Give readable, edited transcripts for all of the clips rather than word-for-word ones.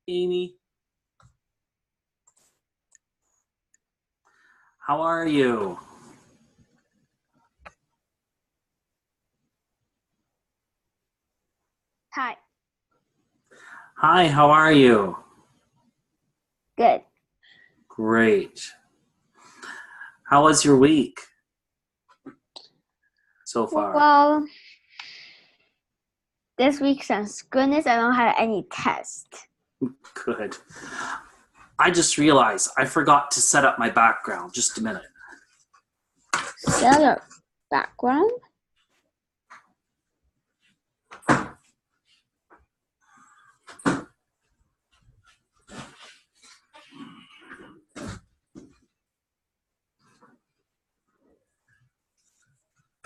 Amy, how are you? Hi, Hi, how are you? good. Great. How was your week so far? Well, this week, thank goodness, I don't have any test. Good. I just realized I forgot to set up my background. Just a minute. Set your background.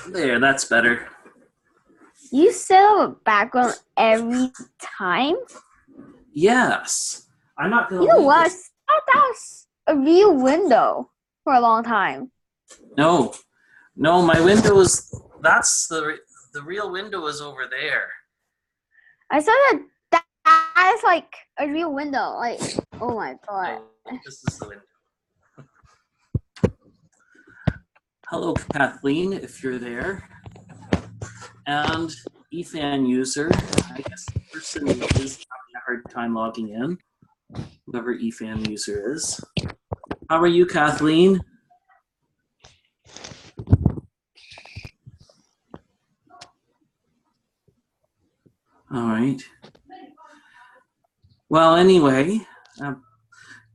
There, that's better. You set up a background every time? Yes. I'm not going You to know leave what? I this. thought that was a real window for a long time. No. No, my window is that's the real window is over there. I thought that is like a real window. Like, oh my god. No, this is the window. Hello, Kathleen, if you're there. And EFAN user, I guess the person is having a hard time logging in, whoever EFAN user is. How are you, Kathleen? All right. Well, anyway,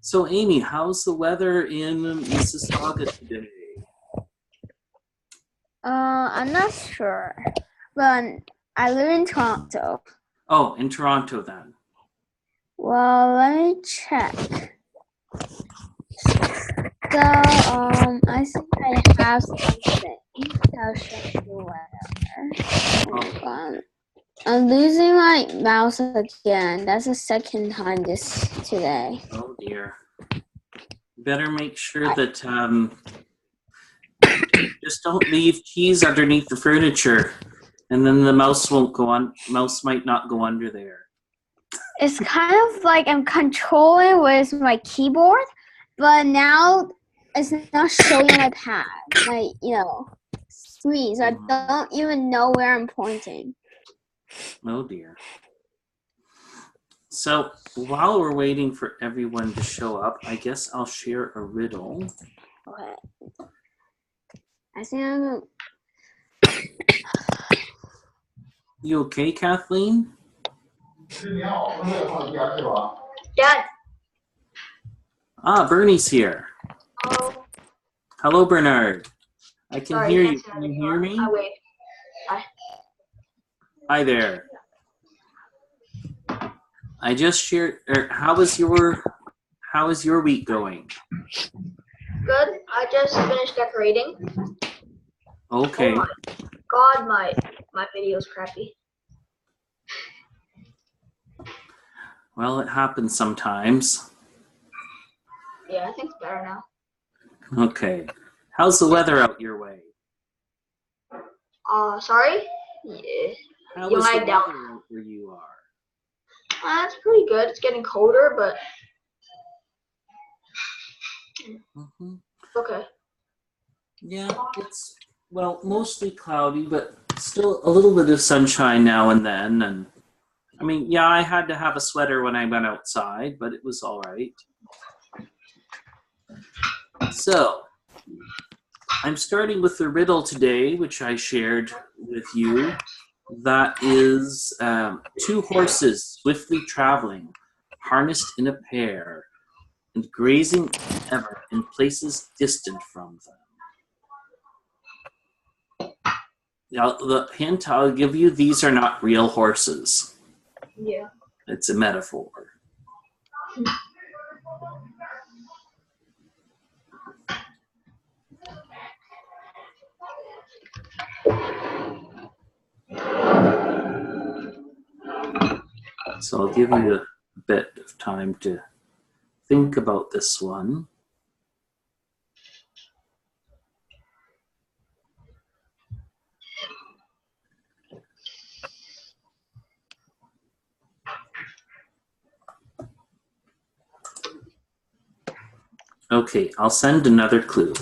so Amy, how's the weather in Mississauga today? I'm not sure, but I live in Toronto. Oh, in Toronto then. Well, let me check. So, I think I have something. I'll show you whatever. I'm losing my mouse again. That's the second time today. Oh dear. Better make sure that just don't leave keys underneath the furniture, and then the mouse won't go on. Mouse might not go under there. It's kind of like I'm controlling with my keyboard, but now it's not showing my pad, my screen. So I don't even know where I'm pointing. Oh dear. So while we're waiting for everyone to show up, I guess I'll share a riddle. Okay. I think I'm. You okay, Kathleen? Dad. Bernie's here. Oh, Hello, Bernard. I can sorry, hear can't you. say Can that you hear anymore. me? I wait. Hi there. I just shared. How is your week going? Good. I just finished decorating. Okay. Oh my god, my video's crappy. Well, it happens sometimes. Yeah, I think it's better now. Okay. How's the weather out your way? Sorry? Yeah. How You is the lagged out. weather out where you are? It's pretty good. It's getting colder, but Mm-hmm. okay. Yeah, it's mostly cloudy, but still a little bit of sunshine now and then. And I mean, yeah, I had to have a sweater when I went outside, but it was all right. So I'm starting with the riddle today, which I shared with you. That is two horses swiftly traveling, harnessed in a pair, and grazing ever in places distant from them. Now, the hint I'll give you, these are not real horses. Yeah. It's a metaphor. So I'll give you a bit of time to think about this one. Okay, I'll send another clue.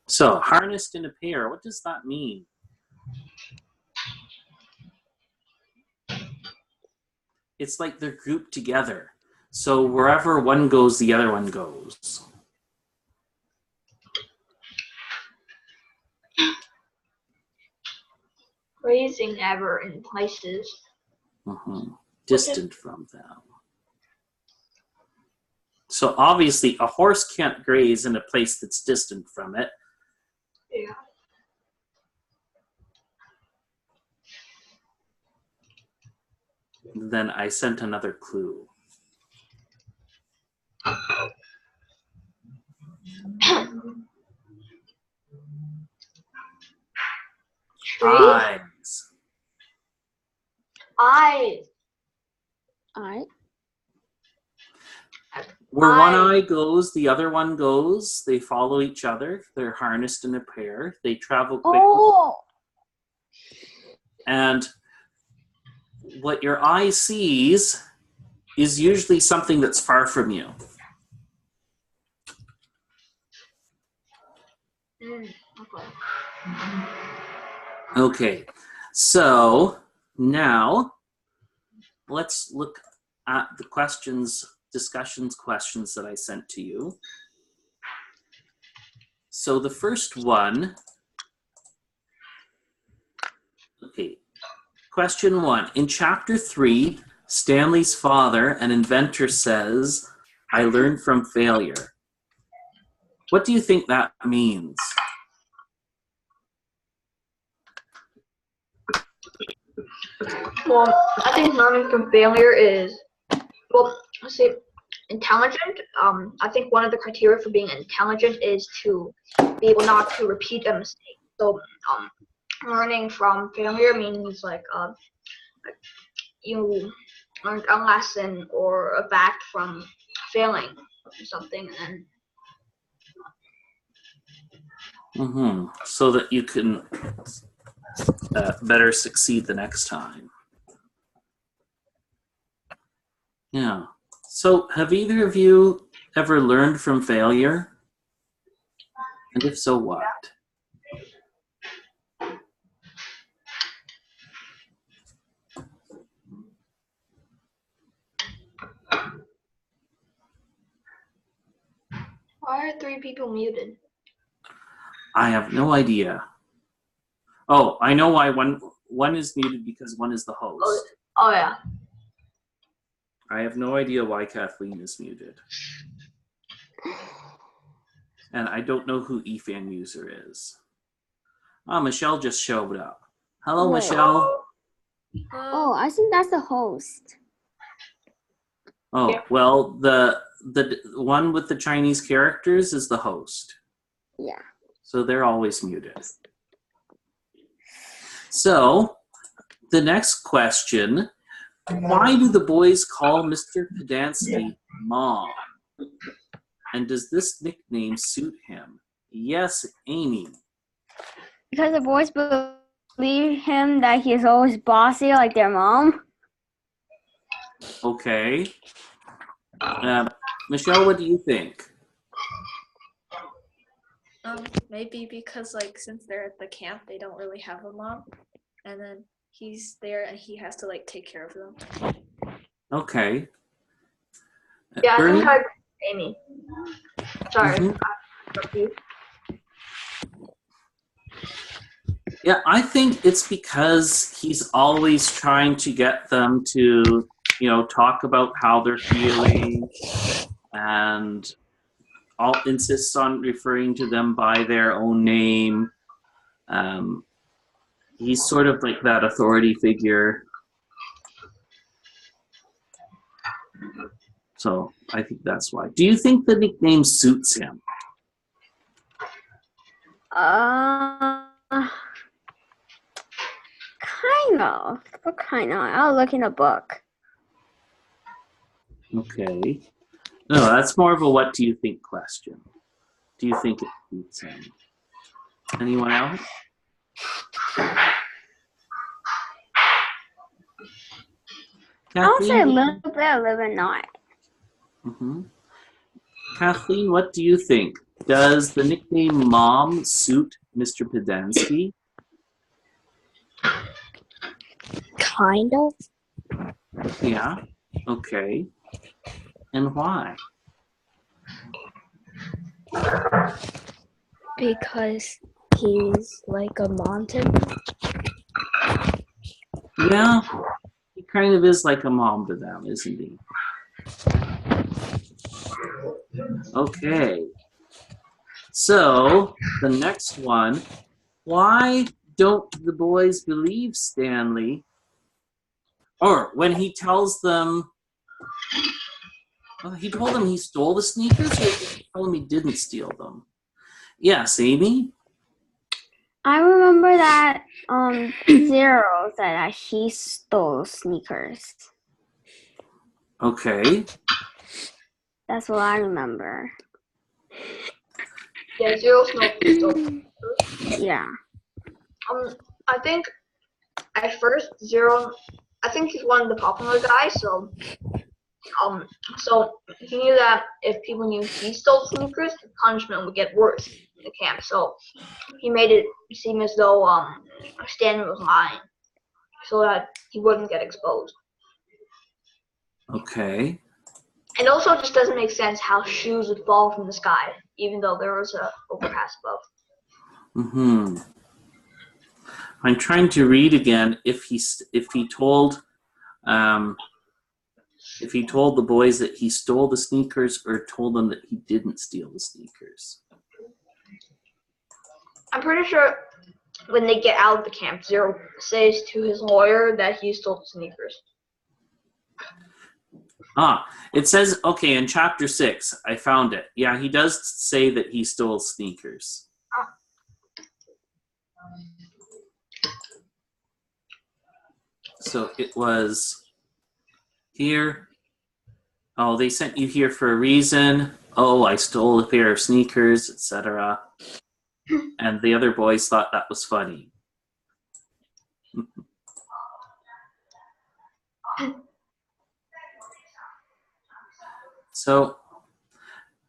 So, harnessed in a pair, what does that mean? It's like they're grouped together. So wherever one goes, the other one goes. Grazing ever in places. Distant from them. So obviously a horse can't graze in a place that's distant from it. Yeah. Then I sent another clue. Tree? Eyes. Eyes. Eye. Where one Eye. eye goes, the other one goes. They follow each other. They're harnessed in a pair. They travel quickly. Oh. And what your eye sees is usually something that's far from you. Okay. Okay, so now let's look at the discussions questions that I sent to you. So the first one, okay, question 1. In chapter 3, Stanley's father, an inventor, says, "I learned from failure." What do you think that means? Well, I think learning from failure is, well, let's see, intelligent. I think one of the criteria for being intelligent is to be able not to repeat a mistake. So, learning from failure means like you learned a lesson or a fact from failing or something, and So that you can better succeed the next time. Yeah. So have either of you ever learned from failure? And if so, what? why are 3 people muted? I have no idea. Oh, I know why one is muted, because one is the host. Oh yeah. I have no idea why Kathleen is muted. And I don't know who eFan user is. Ah, Michelle just showed up. Hello, Wait. Michelle. Oh, I think that's the host. Oh, Yeah. well, the one with the Chinese characters is the host. Yeah. So they're always muted. So the next question, why do the boys call Mr. Pedanski Mom? And does this nickname suit him? Yes, Amy. Because the boys believe him that he's always bossy like their mom. Okay. Michelle, what do you think? Maybe because like since they're at the camp, they don't really have a mom, and then he's there and he has to like take care of them. Okay. Yeah, I Bernie? think I agree with Amy. Sorry. Mhm. I interrupted you. Yeah, I think it's because he's always trying to get them to, talk about how they're feeling, and insists on referring to them by their own name. He's sort of like that authority figure. So I think that's why. Do you think the nickname suits him? Kind of. But kind of. I'll look in a book. Okay. No, that's more of a what do you think question. Do you think it beats him? Anyone else? I'll say a Kathleen? little bit not. Mm-hmm. Kathleen, what do you think? Does the nickname Mom suit Mr. Pedansky? Kind of. Yeah. Okay. And why? Because he's like a mom to me. Yeah, he kind of is like a mom to them, isn't he? Okay. So, the next one. Why don't the boys believe Stanley? Or when he tells them, he told them he stole the sneakers, or he told them he didn't steal them? Yes, Amy? I remember that Zero said that he stole sneakers. Okay. That's what I remember. Yeah, Zero Snow. Yeah. I think at first Zero, I think he's one of the popular guys, so he knew that if people knew he stole sneakers, the punishment would get worse in the camp. So he made it seem as though Stanley was lying, so that he wouldn't get exposed. Okay. And also, it just doesn't make sense how shoes would fall from the sky, even though there was a overpass above. Mm-hmm. I'm trying to read again if he told the boys that he stole the sneakers or told them that he didn't steal the sneakers. I'm pretty sure when they get out of the camp, Zero says to his lawyer that he stole the sneakers. It says, okay, in chapter 6, I found it. Yeah, he does say that he stole sneakers. So it was here. Oh, they sent you here for a reason. Oh, I stole a pair of sneakers, etc. And the other boys thought that was funny. So,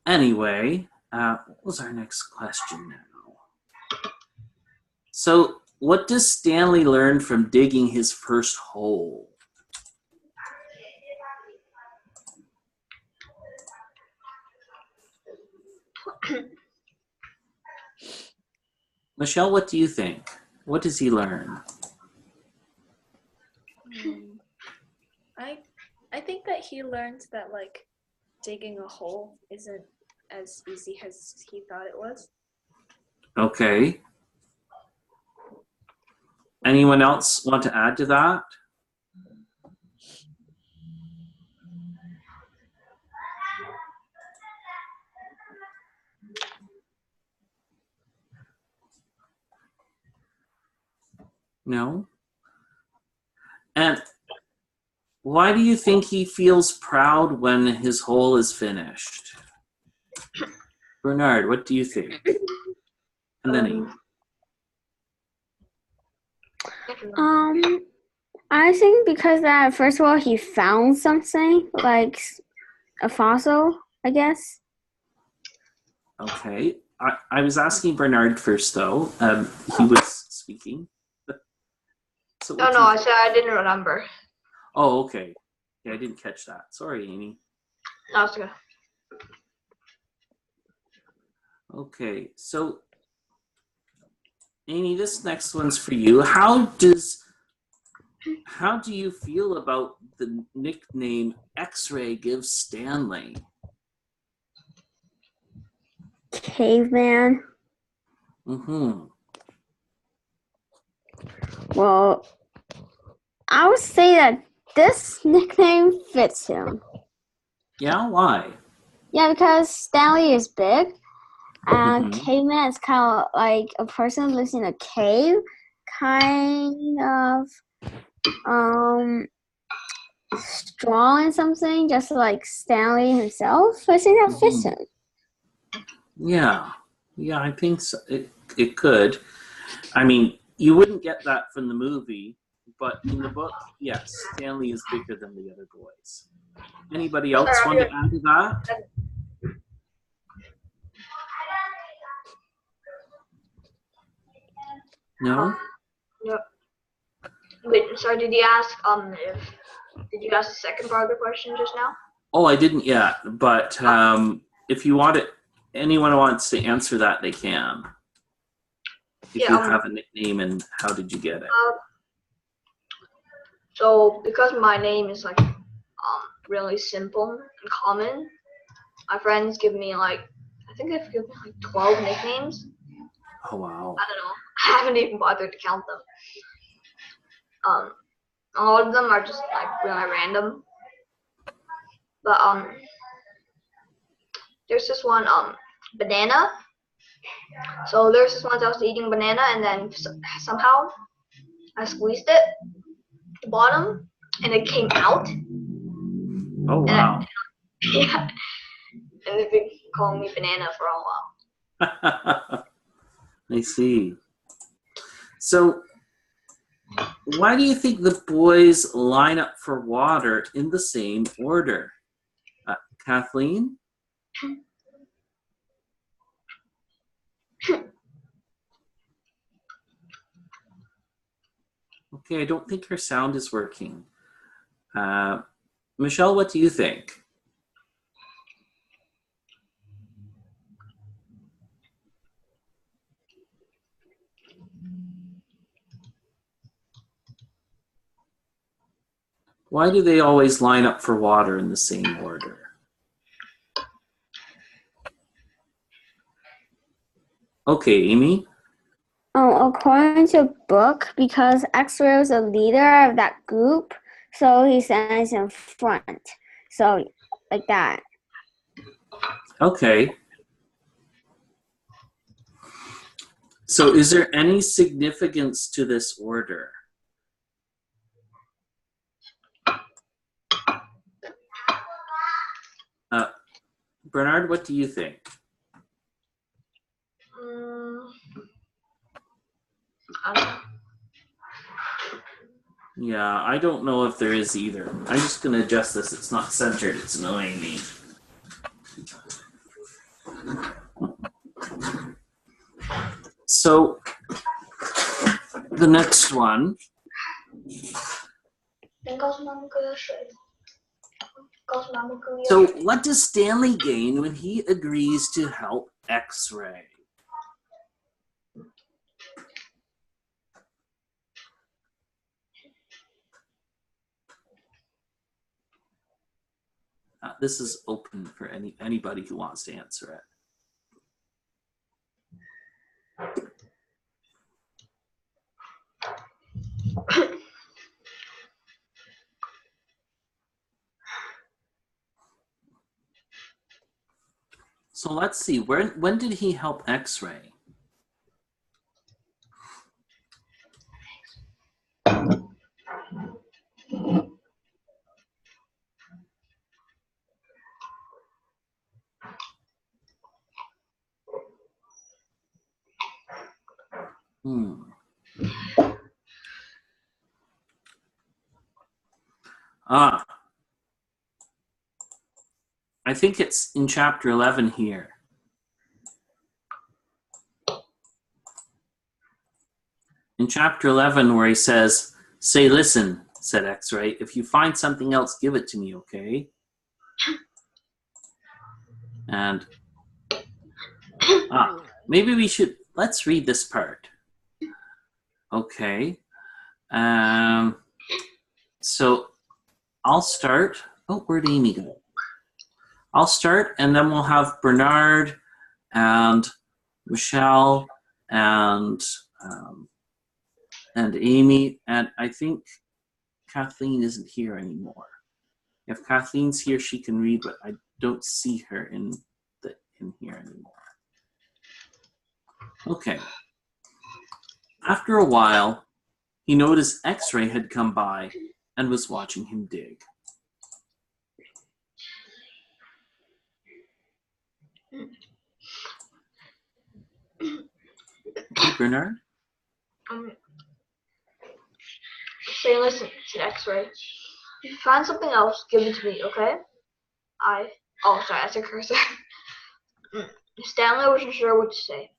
anyway, what was our next question now? So, what does Stanley learn from digging his first hole? Michelle, what do you think? What does he learn? I think that he learned that like digging a hole isn't as easy as he thought it was. Okay. Anyone else want to add to that? No? And why do you think he feels proud when his hole is finished? Bernard, what do you think? And then Amy. I think because that first of all he found something like a fossil, I guess. Okay. I was asking Bernard first, though. He was speaking. So Oh no, I said I didn't remember. Oh, okay. Yeah, I didn't catch that. Sorry, Amy. No, it's okay. Okay, so Amy, this next one's for you. How do you feel about the nickname X-Ray gives Stanley? Caveman. Mm-hmm. Well, I would say that this nickname fits him. Yeah, why? Yeah, because Stanley is big, and Mhm. caveman is kind of like a person who lives in a cave, kind of. strong and something, just like Stanley himself? I think that fits him. Yeah, I think so. It could. I mean, you wouldn't get that from the movie, but in the book, yes, Stanley is bigger than the other boys. Anybody else want to add to that? No? Yep. Wait, sorry, did you ask did you ask the second part of the question just now? Oh, I didn't yet, but if you want it, anyone wants to answer that, they can. If you have a nickname and how did you get it? So because my name is like really simple and common, my friends give me like, I think they've given me like 12 nicknames. Oh wow. I don't know. I haven't even bothered to count them. A lot of them are just like really random. But there's this one banana. So there's this one I was eating banana and then somehow I squeezed it, the bottom, and it came out. Oh wow. Yeah. And they've been calling me banana for a while. I see. So, why do you think the boys line up for water in the same order? Kathleen? Okay, I don't think her sound is working. Michelle, what do you think? Why do they always line up for water in the same order? Okay, Amy? According to book, because X-Ray was a leader of that group, so he stands in front. So, like that. Okay. So is there any significance to this order? Bernard, what do you think? I don't know. Yeah, I don't know if there is either. I'm just going to adjust this. It's not centered. It's annoying me. So, the next one. So, what does Stanley gain when he agrees to help X-Ray? This is open for anybody who wants to answer it. So let's see, when did he help X-Ray? I think it's in chapter 11 here. In chapter 11 where he says, "Say, listen," said X-Ray, "if you find something else, give it to me, okay?" And maybe we should, let's read this part. Okay. So I'll start. Oh, where'd Amy go? I'll start, and then we'll have Bernard and Michelle and Amy, and I think Kathleen isn't here anymore. If Kathleen's here, she can read, but I don't see her in here anymore. Okay. After a while, he noticed X-Ray had come by and was watching him dig. Okay, Bernard? Say, listen, it's an X-ray. If you find something else, give it to me, okay? Oh, sorry, that's a cursor. Stanley wasn't sure what to say.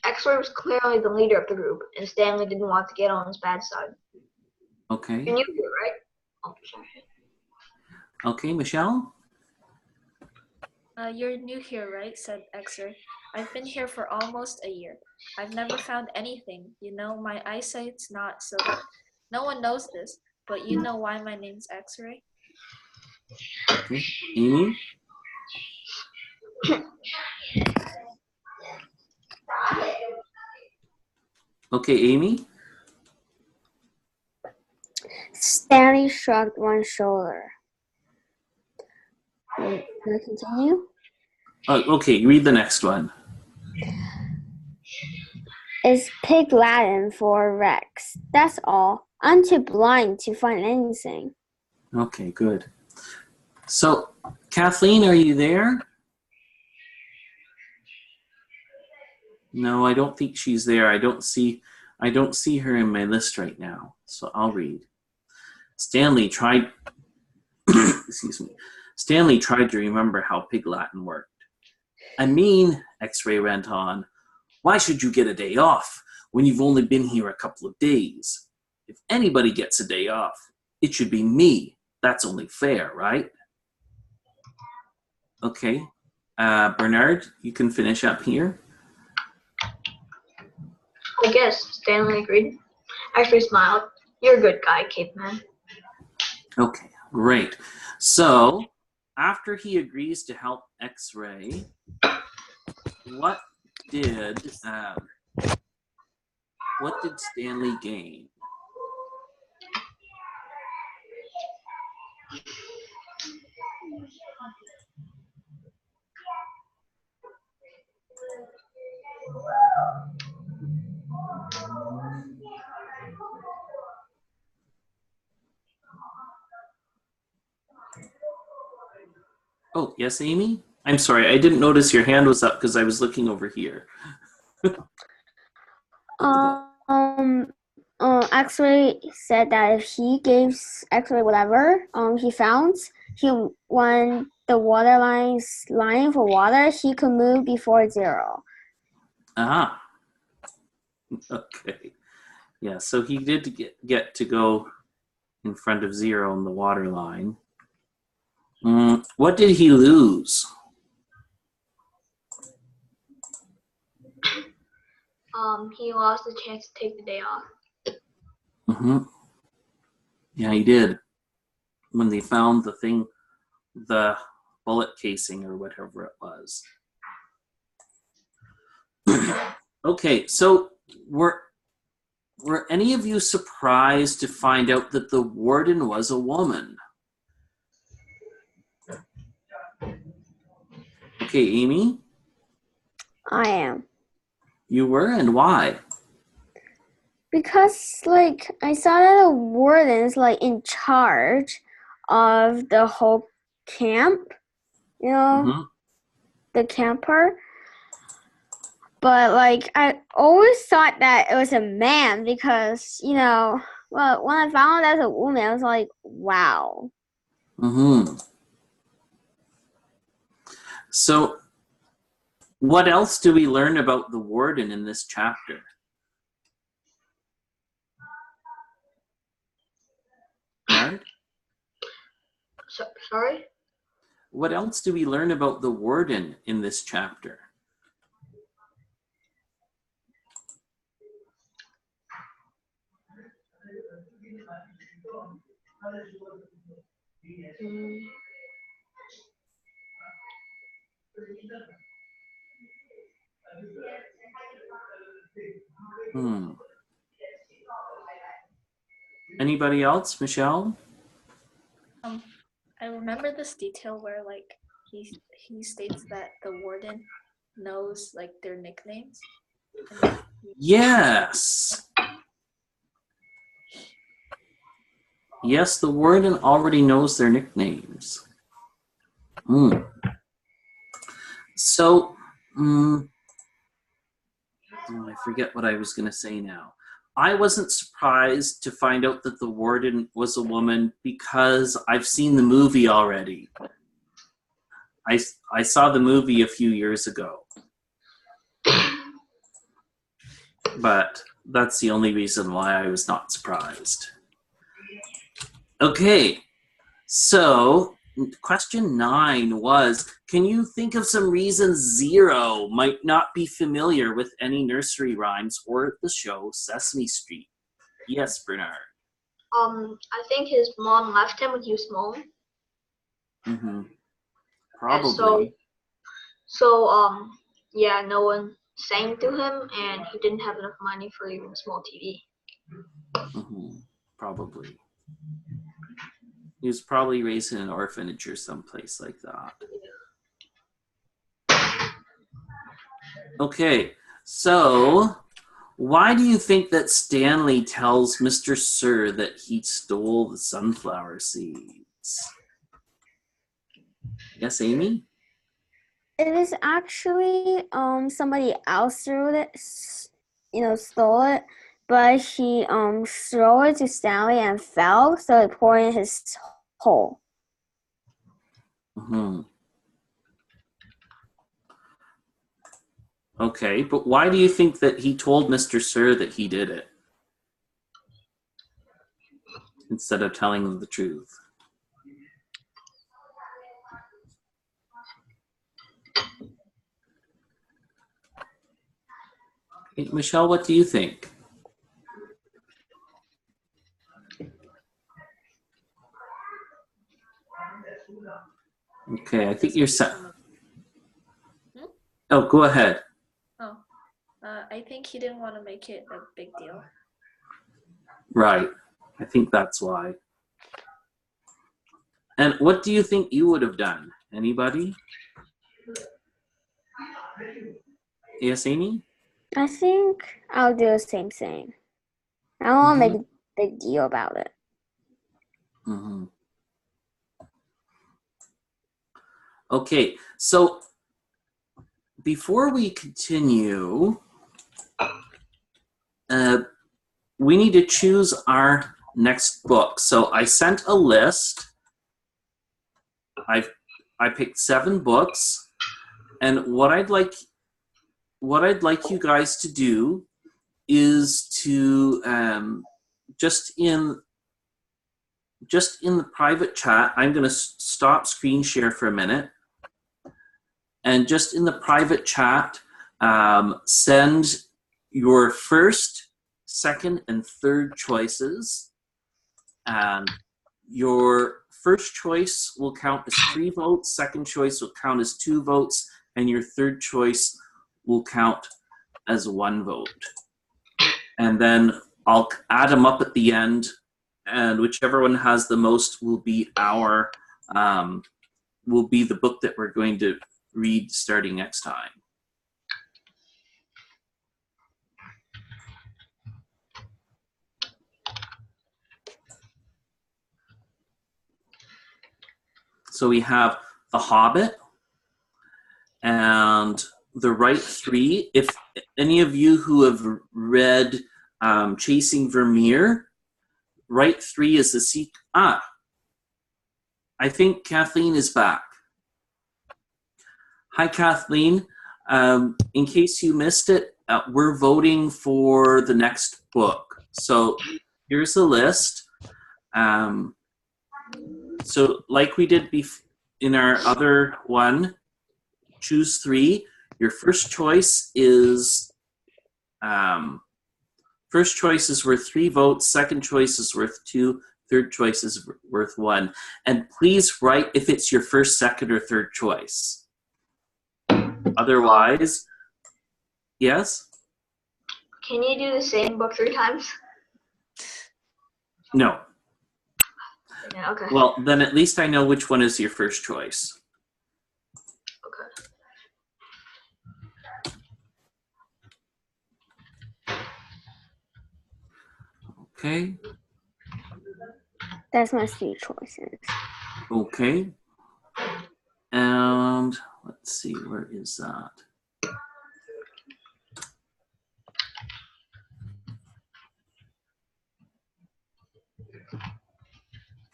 X-ray was clearly the leader of the group, and Stanley didn't want to get on his bad side. Okay. You're new here, right? Oh, sorry. Okay, Michelle? You're new here, right? Said X-ray. I've been here for almost a year. I've never found anything. You know, my eyesight's not so good. No one knows this, but you know why my name's X-ray? Okay. Amy? Okay, Amy? Stanley shrugged one shoulder. Can I continue? Okay, read the next one. It's Pig Latin for Rex. That's all. I'm too blind to find anything. Okay, good. So, Kathleen, are you there? No, I don't think she's there. I don't see her in my list right now. So I'll read. Stanley tried excuse me. Stanley tried to remember how Pig Latin worked. I mean, X-ray went on, why should you get a day off when you've only been here a couple of days? If anybody gets a day off, it should be me. That's only fair, right? Okay. Bernard, you can finish up here. I guess, Stanley agreed. X-ray smiled. You're a good guy, Caveman. Okay, great. So, after he agrees to help X-ray, what did Stanley gain? Oh, yes, Amy? I'm sorry, I didn't notice your hand was up because I was looking over here. X-ray said that if he gives X-ray whatever he found, when the water line for water, he could move before zero. Ah, okay. Yeah, so he did get to go in front of zero on the water line. What did he lose? He lost the chance to take the day off. Yeah, he did. When they found the bullet casing or whatever it was. Okay, so were any of you surprised to find out that the warden was a woman? Okay, Amy? I am. You were, and why? Because, I saw that the warden is, in charge of the whole camp, the camper. But, I always thought that it was a man because, when I found out as a woman, I was like, wow. So, what else do we learn about the warden in this chapter? Right? Sorry? What else do we learn about the warden in this chapter? Anybody else? Michelle? I remember this detail where he states that the warden knows their nicknames. Yes. Yes, the warden already knows their nicknames. So, I forget what I was going to say now. I wasn't surprised to find out that the warden was a woman because I've seen the movie already. I saw the movie a few years ago. But that's the only reason why I was not surprised. Okay, so question 9 was, can you think of some reasons Zero might not be familiar with any nursery rhymes or the show Sesame Street? Yes, Bernard. I think his mom left him when he was small. Mm-hmm. And Probably. yeah, no one sang to him, and he didn't have enough money for even a small TV. Mm-hmm. Probably. He was probably raised in an orphanage or someplace like that. Okay, so why do you think that Stanley tells Mr. Sir that he stole the sunflower seeds? Yes, Amy? It is actually somebody else threw it, stole it, but he threw it to Stanley and fell, so it poured in his hole. Mm-hmm. Okay, but why do you think that he told Mr. Sir that he did it instead of telling him the truth? Okay, Michelle, what do you think? Okay, I think you're set. Oh, go ahead. Oh, I think he didn't want to make it a big deal. Right. I think that's why. And what do you think you would have done? Anybody? Yes, Amy? I think I'll do the same thing. I don't want to make a big deal about it. Mm-hmm. Okay, so before we continue, we need to choose our next book. So I sent a list. I picked 7 books, and what I'd like you guys to do is to just in the private chat. I'm going to stop screen share for a minute, and just in the private chat, send your first, second, and third choices. Your first choice will count as 3 votes, second choice will count as 2 votes, and your third choice will count as 1 vote. And then I'll add them up at the end, and whichever one has the most will be the book that we're going to read starting next time. So we have The Hobbit and The Right Three. If any of you who have read Chasing Vermeer, Right Three is the sequel. I think Kathleen is back. Hi, Kathleen. In case you missed it, we're voting for the next book. So here's the list. So like we did in our other one, choose 3. Your first choice is worth 3 votes. Second choice is worth 2. Third choice is worth 1. And please write if it's your first, second, or third choice. Otherwise, yes? Can you do the same book 3 times? No. Yeah, okay. Well, then at least I know which one is your first choice. Okay. That's my 3 choices. Okay. And let's see, where is that?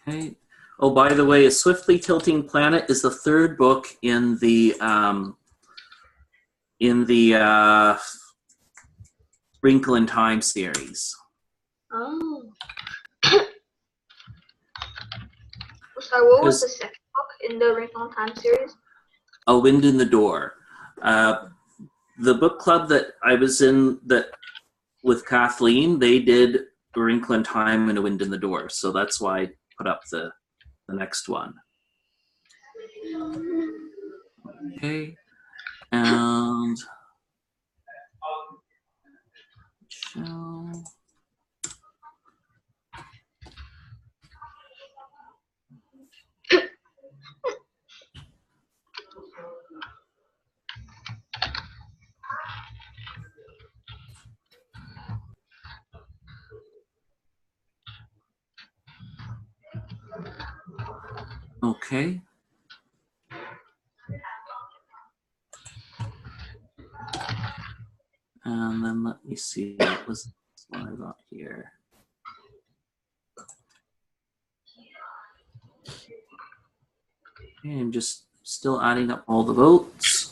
Okay. Oh, by the way, A Swiftly Tilting Planet is the third book in the Wrinkle in Time series. Oh. Sorry, what was the second book in the Wrinkle in Time series? A Wind in the Door. The book club that I was in with Kathleen, they did A Wrinkle in Time and A Wind in the Door. So that's why I put up the next one. Okay. And show. Okay. And then let me see what I got here. Okay, I'm just still adding up all the votes.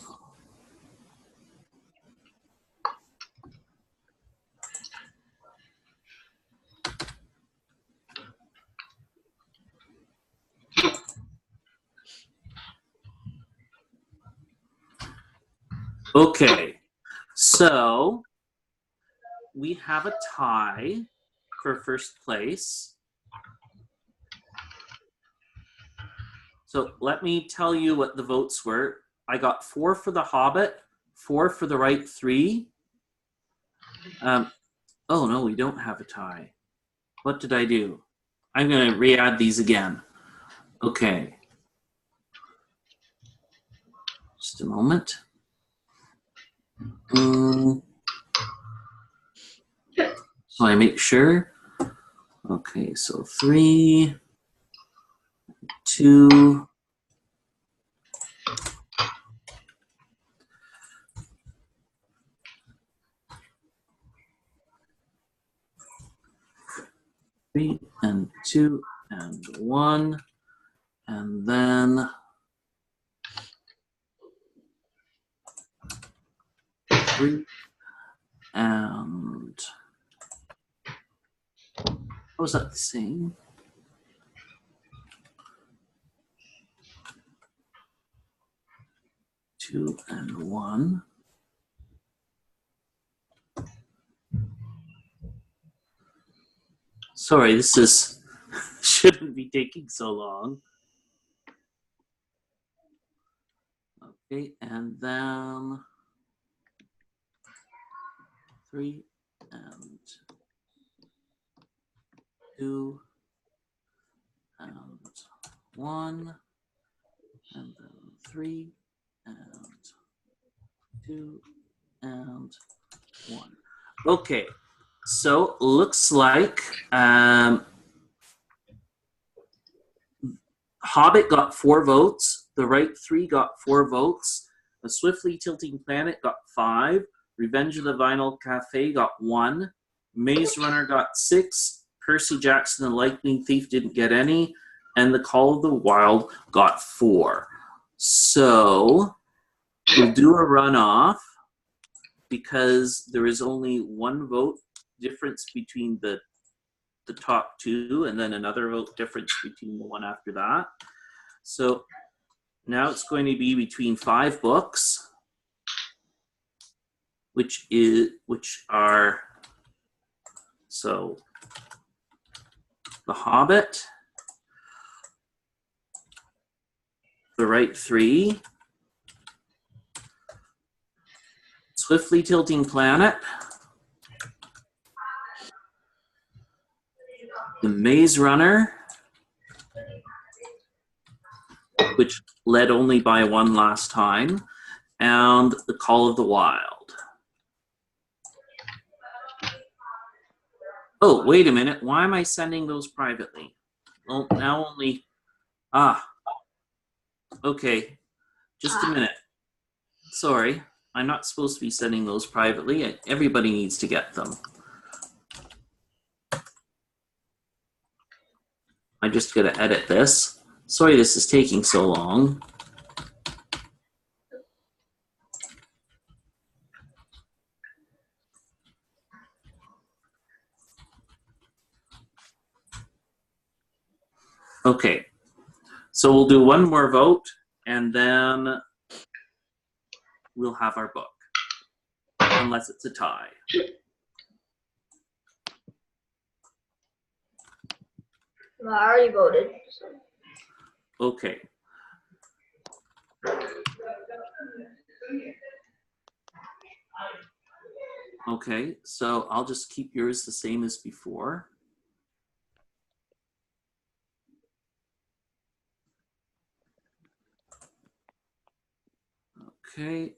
Okay, so we have a tie for first place. So let me tell you what the votes were. I got 4 for The Hobbit, 4 for The Right Three. Oh no, we don't have a tie. What did I do? I'm going to re-add these again. Okay. Just a moment. So I make sure. Okay, so 3, 2, 3 and 2 and 1, and then 3 and was that the same? Two and 1. Sorry, this is shouldn't be taking so long. Okay, and then 3 and 2 and 1, and then 3 and 2 and 1. Okay, so looks like Hobbit got 4 votes. The Right Three got 4 votes. A Swiftly Tilting Planet got 5. Revenge of the Vinyl Cafe got 1. Maze Runner got 6. Percy Jackson and the Lightning Thief didn't get any. And The Call of the Wild got 4. So we'll do a runoff because there is only 1 vote difference between the top 2 and then another vote difference between the one after that. So now it's going to be between 5 books, which are so The Hobbit, The Right Three, Swiftly Tilting Planet, The Maze Runner, which led only by 1 last time, and The Call of the Wild. Oh, wait a minute. Why am I sending those privately? Well, now only... okay. Just a minute. Sorry, I'm not supposed to be sending those privately. Everybody needs to get them. I'm just going to edit this. Sorry this is taking so long. Okay, so we'll do one more vote, and then we'll have our book, unless it's a tie. Well, I already voted. So. Okay. Okay, so I'll just keep yours the same as before. Okay.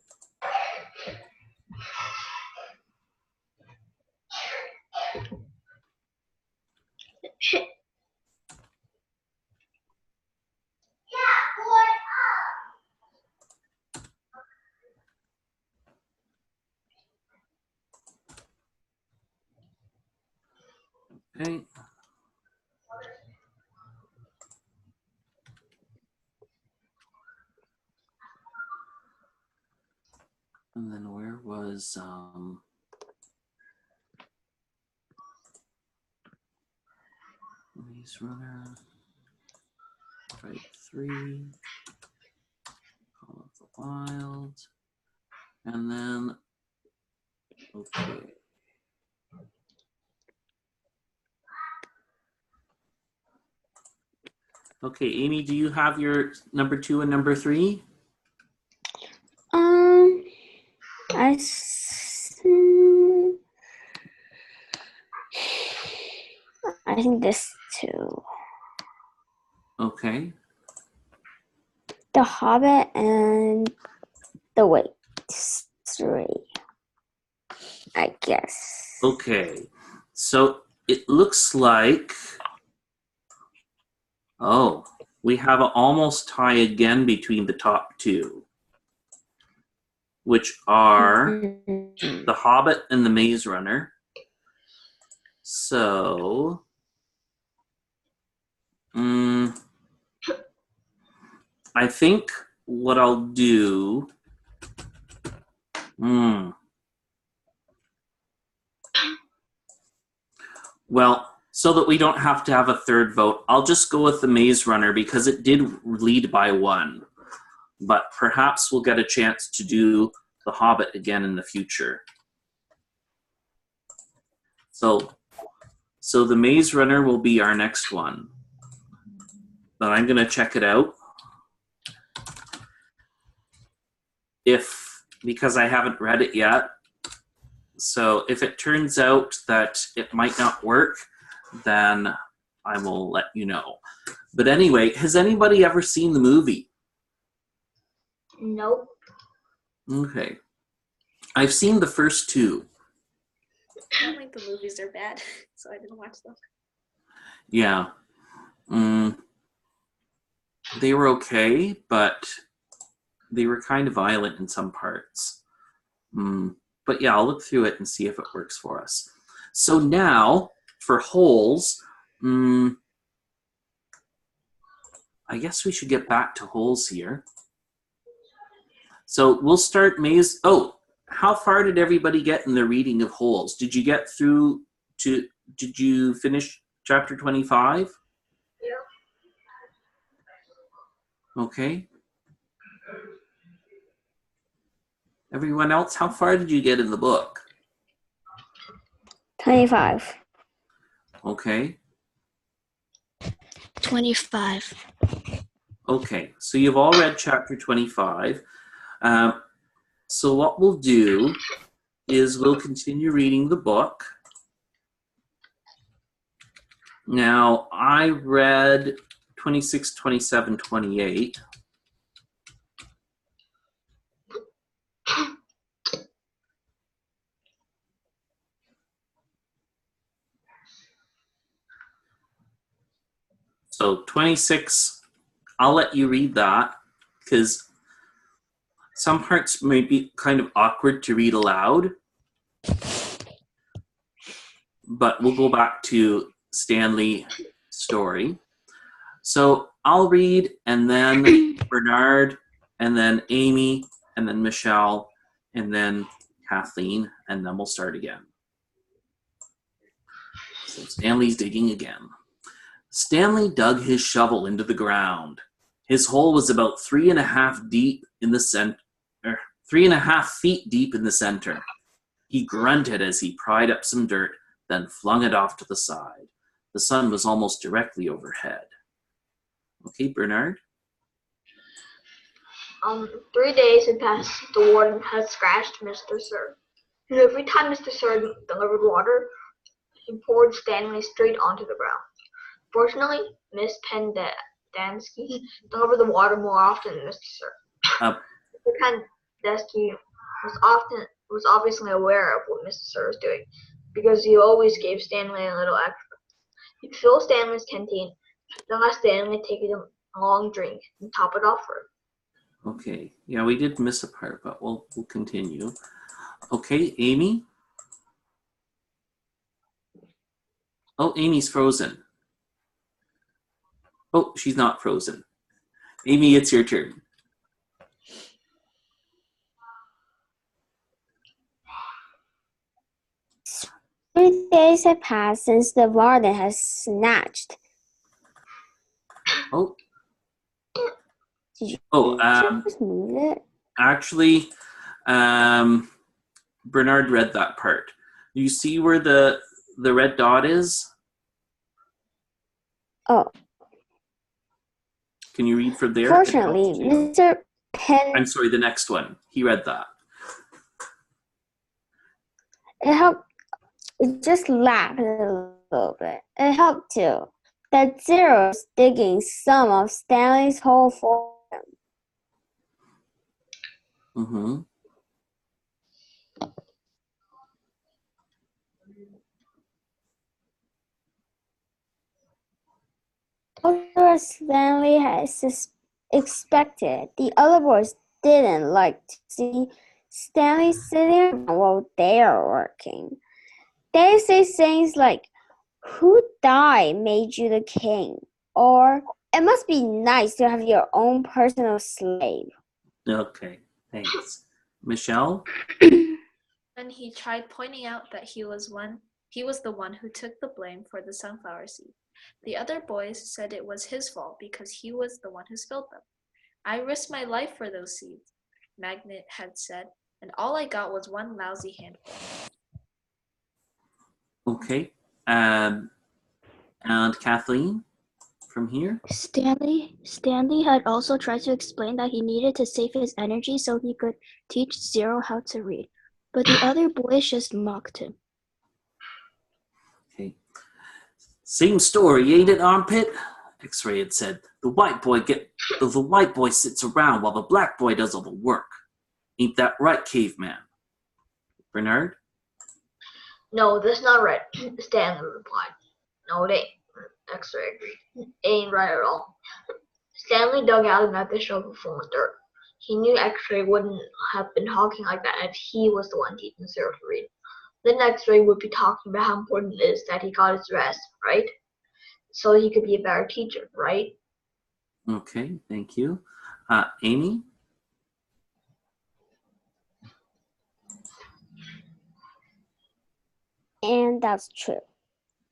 Okay. And then where was Maze Runner? Right 3. Call of the Wild. And then okay. Okay, Amy, do you have your number 2 and number 3? I think this two. Okay. The Hobbit and the Wait 3. I guess. Okay. So it looks like, oh, we have an almost tie again between the top 2, which are The Hobbit and The Maze Runner. So, I think what I'll do, well, so that we don't have to have a third vote, I'll just go with The Maze Runner because it did lead by 1. But perhaps we'll get a chance to do The Hobbit again in the future. So The Maze Runner will be our next one. But I'm going to check it out. Because I haven't read it yet. So if it turns out that it might not work, then I will let you know. But anyway, has anybody ever seen the movie? Nope. Okay. I've seen the first 2. I don't think the movies are bad, so I didn't watch them. Yeah. They were okay, but they were kind of violent in some parts. But yeah, I'll look through it and see if it works for us. So now, for holes, I guess we should get back to holes here. So we'll start maze. Oh, how far did everybody get in the reading of holes? Did you get through to, did you finish chapter 25? Yeah. Okay. Everyone else, how far did you get in the book? 25. Okay. 25. Okay, so you've all read chapter 25. So what we'll do is we'll continue reading the book. Now, I read 26, 27, 28. So 26, I'll let you read that because Some parts may be kind of awkward to read aloud, but we'll go back to Stanley's story. So I'll read, and then Bernard, and then Amy, and then Michelle, and then Kathleen, and then we'll start again. So Stanley's digging again. Stanley dug his shovel into the ground. His hole was about 3.5 deep in the center. 3.5 feet deep in the center. He grunted as he pried up some dirt, then flung it off to the side. The sun was almost directly overhead. Okay, Bernard? 3 days had passed. The warden had scratched Mr. Sir. And every time Mr. Sir delivered water, he poured Stanley straight onto the ground. Fortunately, Miss Pendansky delivered the water more often than Mr. Sir. Mr. Pendansky was obviously aware of what Mr. Sir was doing, because he always gave Stanley a little extra. He'd fill Stanley's canteen, then let Stanley take a long drink and top it off for him. Okay, yeah, we did miss a part, but we'll continue. Okay, Amy? Oh, Amy's frozen. Oh, she's not frozen. Amy, it's your turn. Three days have passed since the warden has snatched. Oh. Did you just move it? Actually, Bernard read that part. You see where the red dot is? Oh. Can you read from there? Fortunately, Mr. I'm sorry, the next one. He read that. It helped. It just laughed a little bit. It helped too. That Zero is digging some of Stanley's hole for him. Mm-hmm. As Stanley has expected, the other boys didn't like to see Stanley sitting around while they are working. They say things like, "Who died made you the king?" or "It must be nice to have your own personal slave." Okay, thanks. Michelle? Then he tried pointing out that he was the one who took the blame for the sunflower seed. The other boys said it was his fault because he was the one who spilled them. "I risked my life for those seeds," Magnet had said, "and all I got was one lousy handful." Okay. And Kathleen from here? Stanley had also tried to explain that he needed to save his energy so he could teach Zero how to read, but the other boys just mocked him. Okay. Same story, ain't it, Armpit? X-Ray had said. The white boy sits around while the black boy does all the work. Ain't that right, caveman? Bernard? "No, that's not right," Stanley replied. "No, it ain't," X-Ray agreed. "It ain't right at all." Stanley dug out another shovel full of dirt. He knew X-Ray wouldn't have been talking like that if he was the one teaching Zero to read. Then X-Ray would be talking about how important it is that he got his rest, right? So he could be a better teacher, right? Okay, thank you. Amy? And that's true.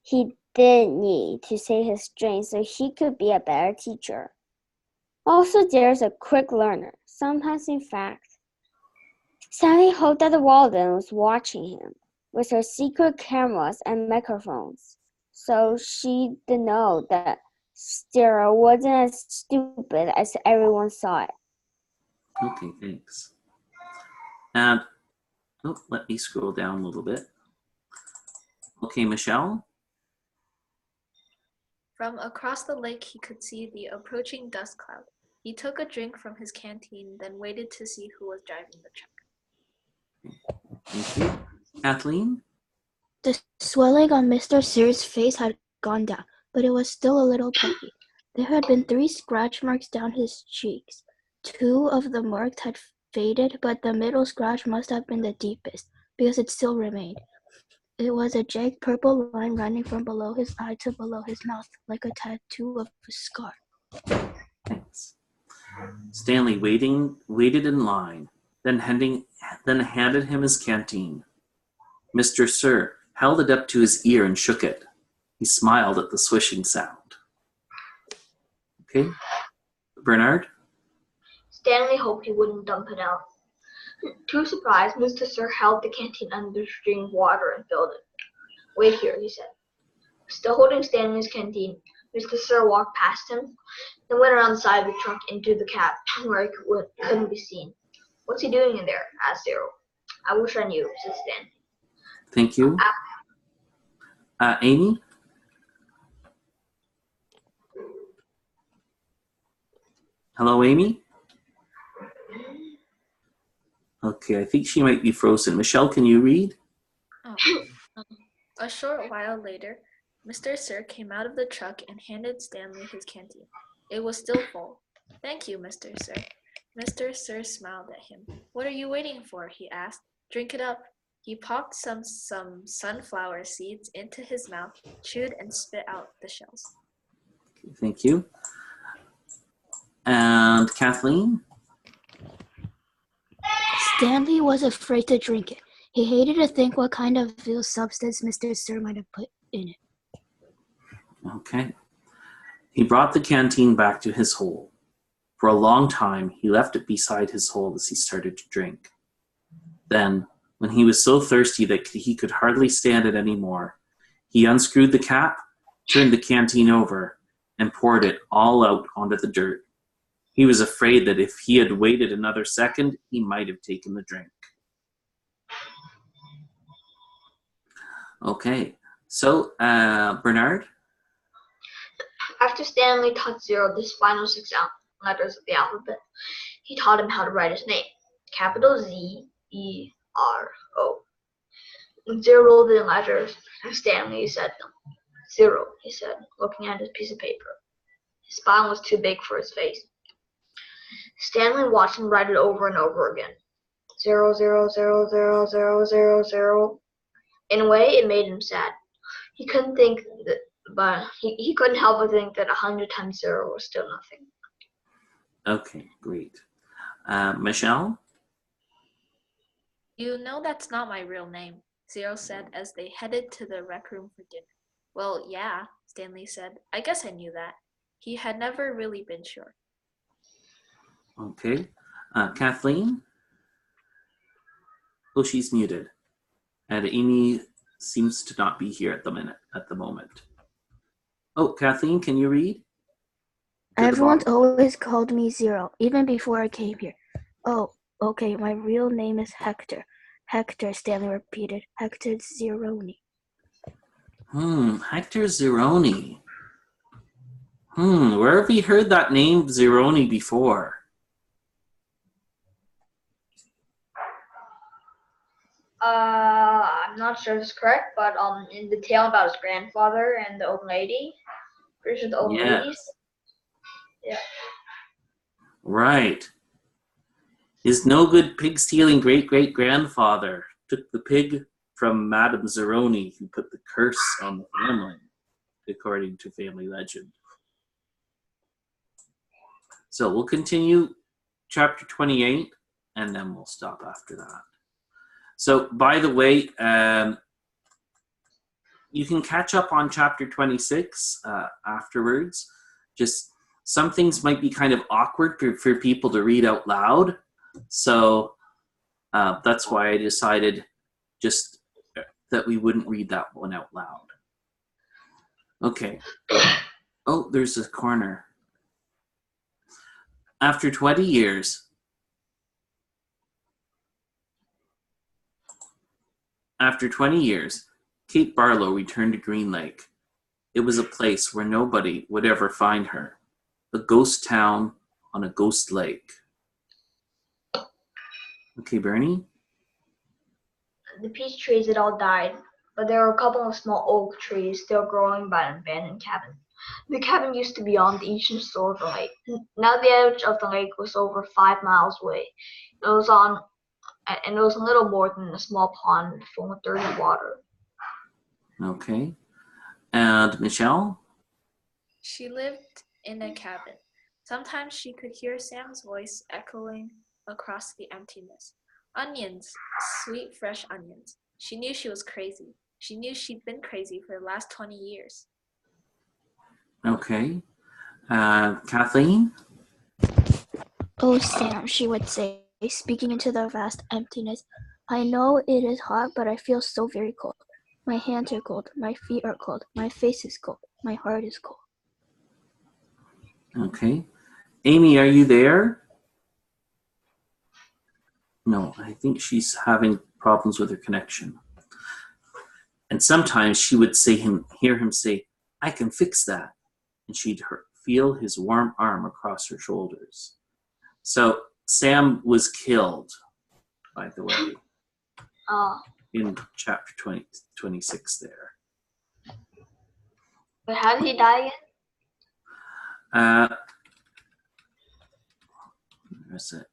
He did need to save his strength so he could be a better teacher. Also, there's a quick learner, sometimes in fact. Sally hoped that the warden was watching him with her secret cameras and microphones, so she'd know that Zero wasn't as stupid as everyone saw it. Okay, thanks. And let me scroll down a little bit. Okay, Michelle? From across the lake, he could see the approaching dust cloud. He took a drink from his canteen, then waited to see who was driving the truck. Thank you. Kathleen? The swelling on Mr. Sear's face had gone down, but it was still a little puffy. There had been 3 scratch marks down his cheeks. 2 of the marks had faded, but the middle scratch must have been the deepest, because it still remained. It was a jagged purple line running from below his eye to below his mouth, like a tattoo of a scar. Thanks. Stanley waited in line, then handed him his canteen. Mr. Sir held it up to his ear and shook it. He smiled at the swishing sound. Okay, Bernard? Stanley hoped he wouldn't dump it out. Too surprised, Mr. Sir held the canteen under the stream of water and filled it. Wait here, he said. Still holding Stanley's canteen, Mr. Sir walked past him, then went around the side of the truck into the cab, where he couldn't be seen. What's he doing in there? Asked Zero. I wish I knew, said Stanley. Thank you. Amy? Hello, Amy? Okay, I think she might be frozen. Michelle, can you read? Oh. A short while later, Mr. Sir came out of the truck and handed Stanley his canteen. It was still full. Thank you, Mr. Sir. Mr. Sir smiled at him. What are you waiting for? He asked. Drink it up. He popped some sunflower seeds into his mouth, chewed and spit out the shells. Okay, thank you. And Kathleen? Stanley was afraid to drink it. He hated to think what kind of vile substance Mr. Sir might have put in it. Okay. He brought the canteen back to his hole. For a long time, he left it beside his hole as he started to drink. Then, when he was so thirsty that he could hardly stand it anymore, he unscrewed the cap, turned the canteen over, and poured it all out onto the dirt. He was afraid that if he had waited another second, he might have taken the drink. Okay, so Bernard? After Stanley taught Zero the final 6 letters of the alphabet, he taught him how to write his name. Capital Z-E-R-O. When Zero rolled the letters, Stanley said them. Zero, he said, looking at his piece of paper. His smile was too big for his face. Stanley watched him write it over and over again. 0, 0, 0, 0, 0, 0, 0. In a way, it made him sad. He couldn't think that, but he couldn't help but think that 100 times 0 was still nothing. Okay, great. Michelle? You know that's not my real name, Zero said as they headed to the rec room for dinner. Well, yeah, Stanley said. I guess I knew that. He had never really been sure. Okay. Kathleen? Oh, she's muted. And Amy seems to not be here at the moment. Oh, Kathleen, can you read? Everyone's always called me Zero, even before I came here. Oh, okay, my real name is Hector. Hector, Stanley repeated. Hector Zeroni. Hector Zeroni. Where have we heard that name Zeroni before? I'm not sure if it's correct, but in the tale about his grandfather and the old lady, pretty sure the old ladies. Yeah. Right. His no good pig stealing great great grandfather took the pig from Madame Zeroni, who put the curse on the family, according to family legend. So we'll continue chapter 28, and then we'll stop after that. So, by the way, you can catch up on chapter 26 afterwards. Just some things might be kind of awkward for people to read out loud. So that's why I decided just that we wouldn't read that one out loud. Okay. Oh, there's a corner. After 20 years, Kate Barlow returned to Green Lake. It was a place where nobody would ever find her. A ghost town on a ghost lake. Okay, Bernie? The peach trees had all died, but there were a couple of small oak trees still growing by an abandoned cabin. The cabin used to be on the eastern shore of the lake. Now the edge of the lake was over 5 miles away. It was on, and it was little more than a small pond full of dirty water. Okay. And Michelle? She lived in a cabin. Sometimes she could hear Sam's voice echoing across the emptiness. Onions, sweet fresh onions. She knew she was crazy. She knew she'd been crazy for the last 20 years. Okay. Kathleen? Oh, Sam, she would say, speaking into the vast emptiness. I know it is hot, but I feel so very cold. My hands are cold. My feet are cold. My face is cold. My heart is cold. Okay. Amy, are you there? No, I think she's having problems with her connection. And sometimes she would hear him say, I can fix that. And she'd feel his warm arm across her shoulders. So Sam was killed, by the way, in chapter 26 there. But how did he die again? Where is it?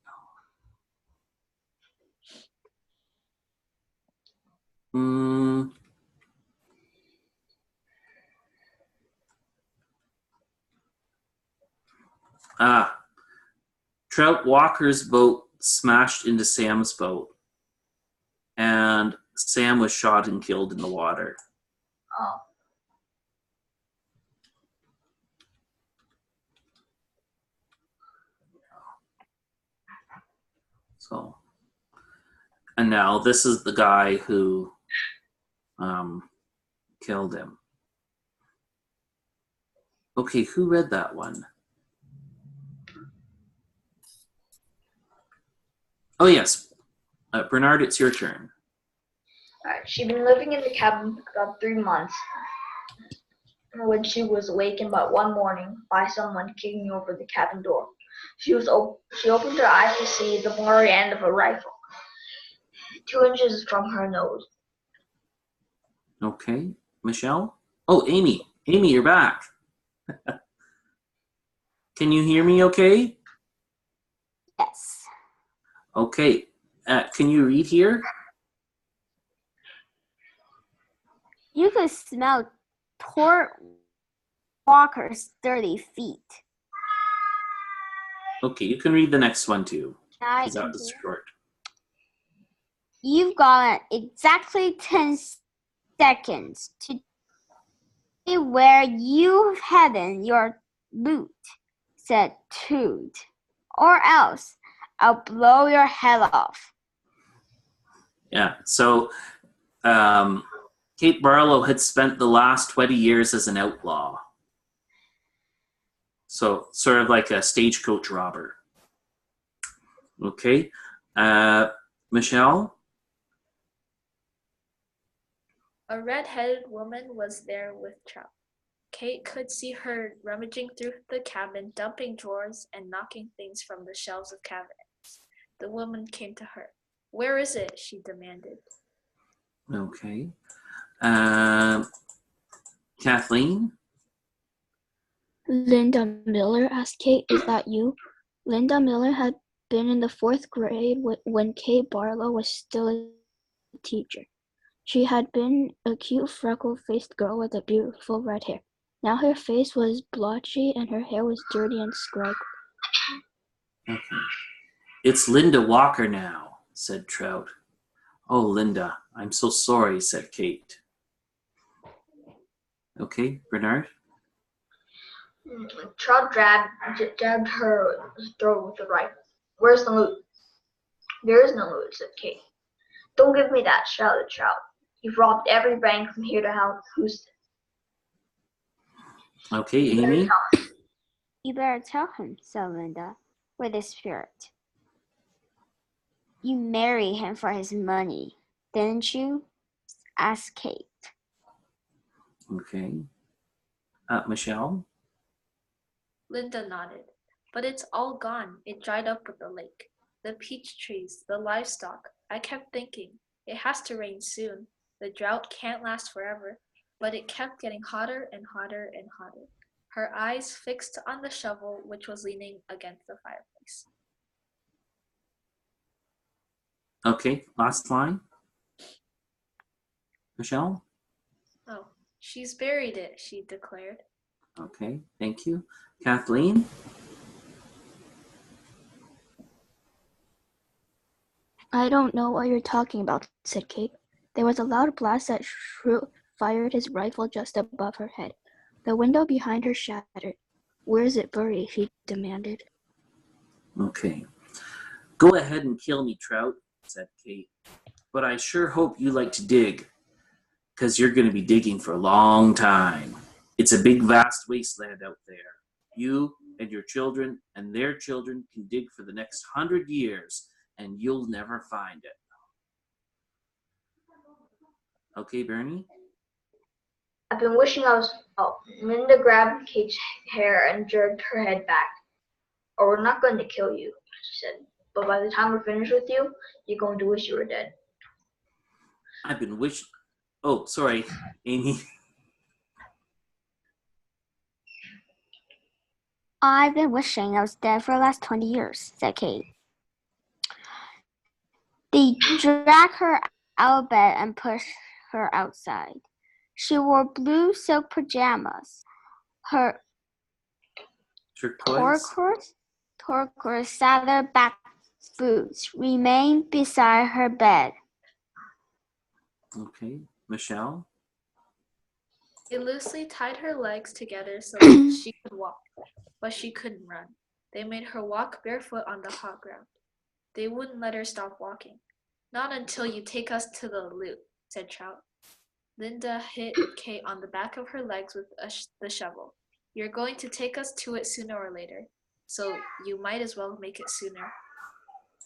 Trout Walker's boat smashed into Sam's boat, and Sam was shot and killed in the water. Oh. So, and now this is the guy who killed him. Okay, who read that one? Oh, yes. Bernard, it's your turn. Alright, she'd been living in the cabin for about 3 months when she was awakened by one morning by someone kicking over the cabin door. She opened her eyes to see the blurry end of a rifle, 2 inches from her nose. Okay. Michelle? Oh, Amy. Amy, you're back. Can you hear me okay? Yes. Okay. Can you read here? You could smell Tort Walker's dirty feet. Okay, you can read the next one too. I Because that was short. You've got exactly 10 seconds to say where you've hidden your loot, said Toad, or else I'll blow your head off. Yeah, so Kate Barlow had spent the last 20 years as an outlaw. So sort of like a stagecoach robber. Okay. Michelle? A red-headed woman was there with Trout. Kate could see her rummaging through the cabin, dumping drawers and knocking things from the shelves of cabinets. The woman came to her. Where is it? She demanded. Okay. Kathleen? Linda Miller asked Kate, is that you? Linda Miller had been in the 4th grade when Kate Barlow was still a teacher. She had been a cute freckle-faced girl with a beautiful red hair. Now her face was blotchy and her hair was dirty and scraggly. Okay. It's Linda Walker now, said Trout. Oh, Linda, I'm so sorry, said Kate. Okay, Bernard? Trout jabbed her throat with the rifle. Where's the loot? There is no loot, said Kate. Don't give me that, shouted Trout. You've robbed every bank from here to Houston. Okay, Amy? You better tell him, said Linda, with a spirit. You married him for his money, didn't you? Asked Kate. Okay. Michelle? Linda nodded. But it's all gone. It dried up with the lake. The peach trees, the livestock. I kept thinking, it has to rain soon. The drought can't last forever. But it kept getting hotter and hotter and hotter. her eyes fixed on the shovel which was leaning against the fireplace. Okay, last line. Michelle? Oh, she's buried it, she declared. Okay, thank you. Kathleen? I don't know what you're talking about, said Kate. There was a loud blast that Shrew fired his rifle just above her head. The window behind her shattered. Where is it buried? He demanded. Okay. Go ahead and kill me, Trout, said Kate. But I sure hope you like to dig, because you're going to be digging for a long time. It's a big, vast wasteland out there. You and your children and their children can dig for the next 100 years, and you'll never find it. Okay, Bernie? I've been wishing I was. Oh, Linda grabbed Kate's hair and jerked her head back. Or we're not going to kill you, she said. But by the time we're finished with you, you're going to wish you were dead. I've been wishing. Oh, sorry, Amy. I've been wishing I was dead for the last 20 years, said Kate. They dragged her out of bed and pushed her outside. She wore blue silk pajamas. Her Turquoise? turquoise saddleback boots remained beside her bed. Okay, Michelle? They loosely tied her legs together so that she could walk, but she couldn't run. They made her walk barefoot on the hot ground. They wouldn't let her stop walking. Not until you take us to the loot, said Trout. Linda hit Kate on the back of her legs with the shovel. You're going to take us to it sooner or later, so you might as well make it sooner.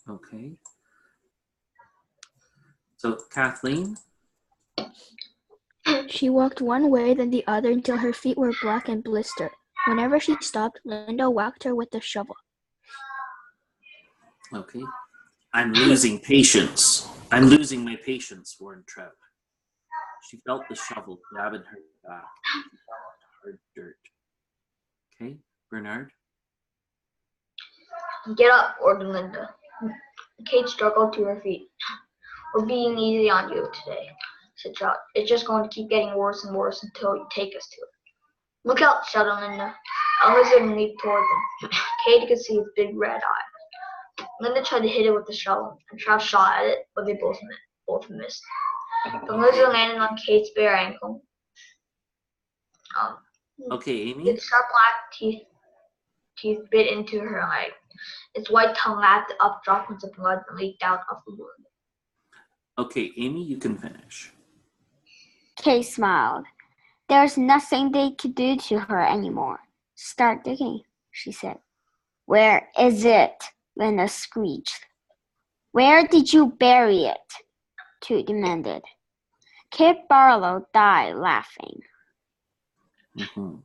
Okay. So, Kathleen? She walked one way, then the other until her feet were black and blistered. Whenever she stopped, Linda whacked her with the shovel. Okay. I'm losing patience. I'm losing my patience, warned Trout. She felt the shovel grabbing her back. She fell onto hard dirt. Okay, Bernard? Get up, ordered Linda. Kate struggled to her feet. We're being easy on you today, said Trout. It's just going to keep getting worse and worse until you take us to it. Look out, shouted Linda. A lizard leaped toward them. Kate could see its big red eye. Linda tried to hit it with the shovel, and Trout shot at it, but they both missed. The lizard landed on Kate's bare ankle. Okay, Amy? Its sharp black teeth bit into her leg. Its white tongue lapped up droplets of blood that leaked out of the wound. Okay, Amy, you can finish. Kate smiled. There's nothing they could do to her anymore. Start digging, she said. Where is it? Linda screeched. Where did you bury it? Toot demanded. Kate Barlow died laughing. Mm-hmm.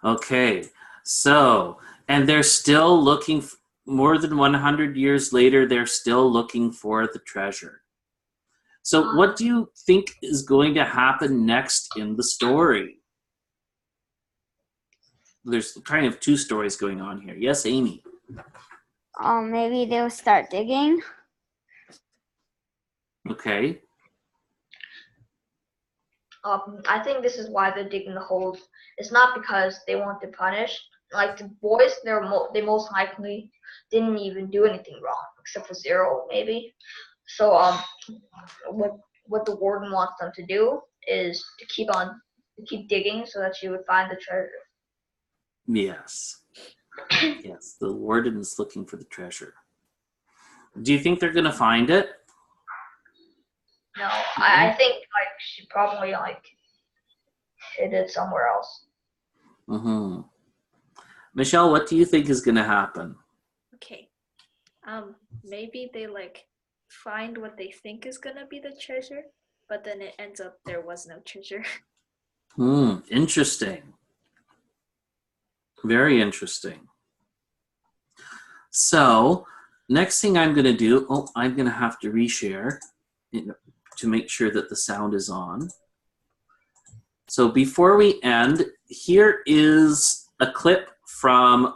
Okay, so, and they're still looking, more than 100 years later, they're still looking for the treasure. So what do you think is going to happen next in the story? There's kind of two stories going on here. Yes, Amy? Maybe they'll start digging. Okay. I think this is why they're digging the holes. It's not because they want to punish. Like the boys, they most likely didn't even do anything wrong, except for Zero, maybe. So what the warden wants them to do is to keep digging so that she would find the treasure. Yes. Yes, the warden is looking for the treasure. Do you think they're going to find it? No, I think she probably hid it somewhere else. Mm-hmm. Michelle, what do you think is going to happen? Okay. Maybe they find what they think is gonna be the treasure, but then it ends up there was no treasure. Interesting. Very interesting. So, next thing I'm going to do, I'm going to have to reshare to make sure that the sound is on. So before we end, here is a clip from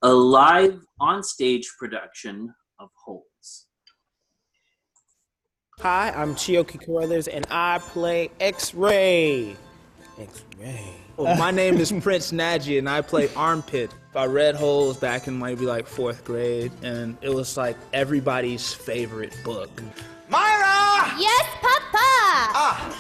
a live on-stage production of Holes. Hi, I'm Chioki Carruthers, and I play X-Ray. X-Ray. Well, my name is Prince Naji, and I play Armpit. I read Holes back in maybe like 4th grade, and it was like everybody's favorite book. Myra! Yes, Papa!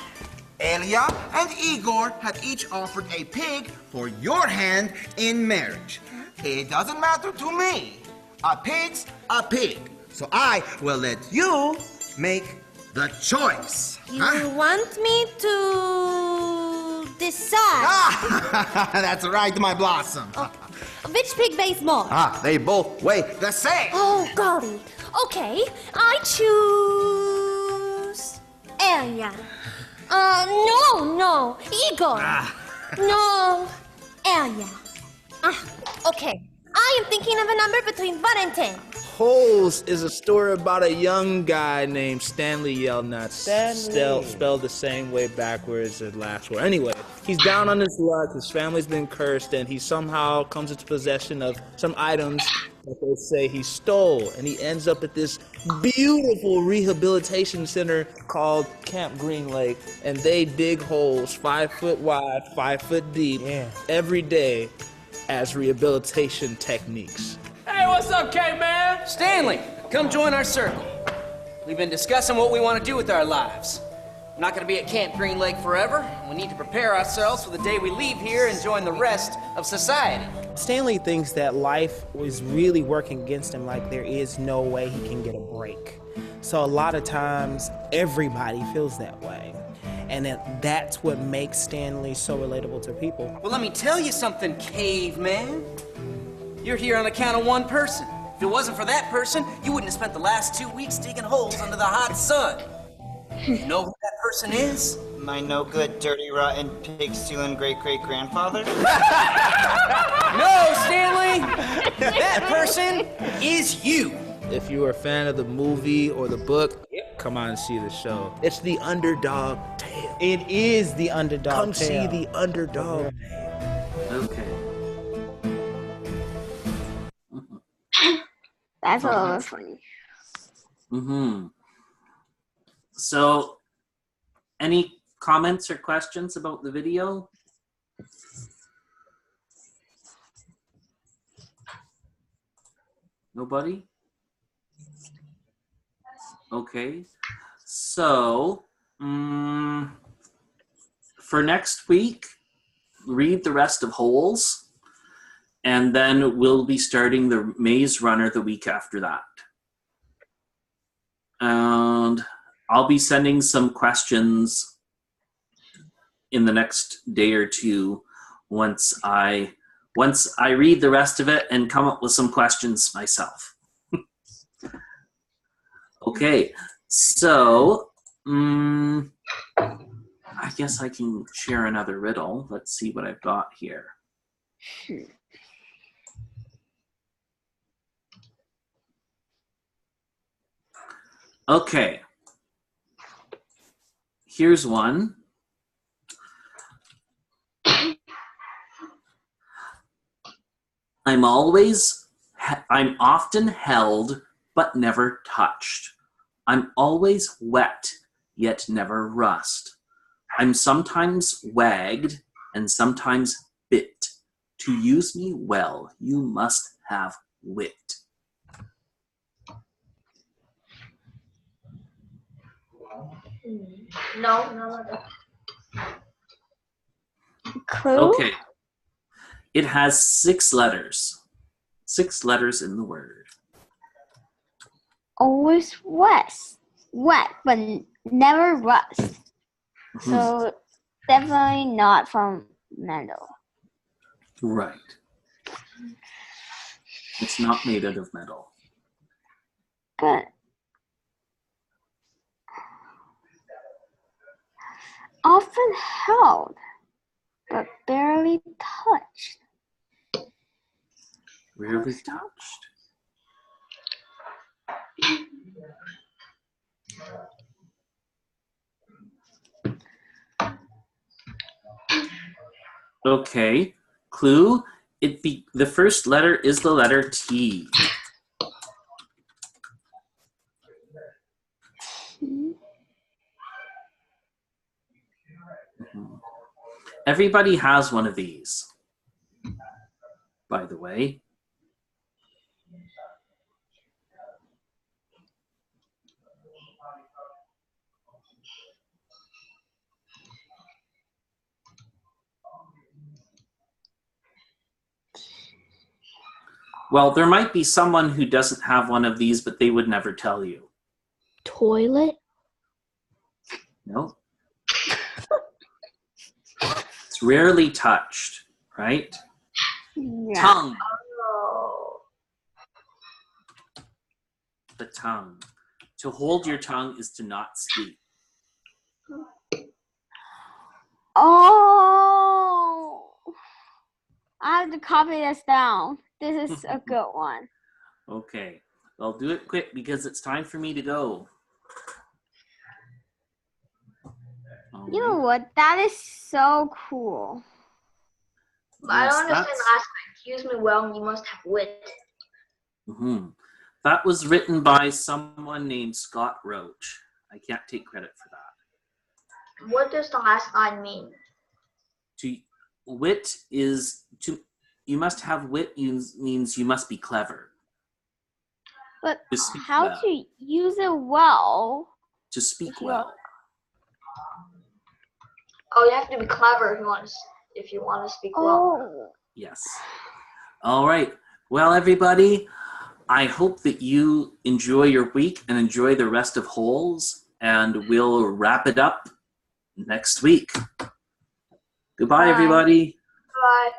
Elia and Igor had each offered a pig for your hand in marriage. It doesn't matter to me. A pig's a pig. So I will let you make the choice. You want me to decide? That's right, my blossom. Which pig weighs more? They both weigh the same. Oh, golly. Okay, I choose Elia. No, Igor. No, Elia. Okay, I am thinking of a number between 1 and 10. Holes is a story about a young guy named Stanley Yelnats, spelled the same way backwards as last word. Anyway, he's down on his luck, his family's been cursed, and he somehow comes into possession of some items that they say he stole, and he ends up at this beautiful rehabilitation center called Camp Green Lake, and they dig holes 5 foot wide, 5 foot deep, every day as rehabilitation techniques. Hey, what's up, K-Man? Stanley, come join our circle. We've been discussing what we want to do with our lives. We're not going to be at Camp Green Lake forever. We need to prepare ourselves for the day we leave here and join the rest of society. Stanley thinks that life was really working against him, like there is no way he can get a break. So a lot of times, everybody feels that way. And that's what makes Stanley so relatable to people. Well, let me tell you something, caveman. You're here on account of one person. If it wasn't for that person, you wouldn't have spent the last 2 weeks digging holes under the hot sun. You know who that person is? My no-good, dirty, rotten, pig-stealing great-great-grandfather? No, Stanley! That person is you. If you're a fan of the movie or the book, come on and see the show. It's the underdog tale. It is the underdog Come tale. see the underdog tale. Okay. That's a little bit funny. So, any comments or questions about the video? Nobody? Okay. So, for next week, read the rest of Holes, and then we'll be starting the Maze Runner the week after that. And I'll be sending some questions in the next day or two once I read the rest of it and come up with some questions myself. Okay, so I guess I can share another riddle. Let's see what I've got here. Okay, here's one. I'm often held, but never touched. I'm always wet, yet never rust. I'm sometimes wagged and sometimes bit. To use me well, you must have wit. No. Clue? Okay. It has 6 letters. 6 letters in the word. Always wet, but never rust. So definitely not from metal. Right. It's not made out of metal. But often held, but barely touched. Rarely touched. Okay. Clue. The first letter is the letter T. Everybody has one of these, by the way. Well, there might be someone who doesn't have one of these, but they would never tell you. Toilet? No. It's rarely touched, right? Yeah. Tongue. Oh. The tongue. To hold your tongue is to not speak. Oh, I have to copy this down. This is a good one. Okay. Well, do it quick because it's time for me to go. You know what? That is so cool. I Yes, don't understand that's- the last line. Use me well and you must have wit. That was written by someone named Scott Roach. I can't take credit for that. What does the last line mean? You must have wit means you must be clever. But To speak how well. to use it well? To speak If you well. Oh, you have to be clever if you want to speak well. Oh, Yes. All right. Well, everybody, I hope that you enjoy your week and enjoy the rest of Holes, and we'll wrap it up next week. Goodbye, Bye. everybody. Bye.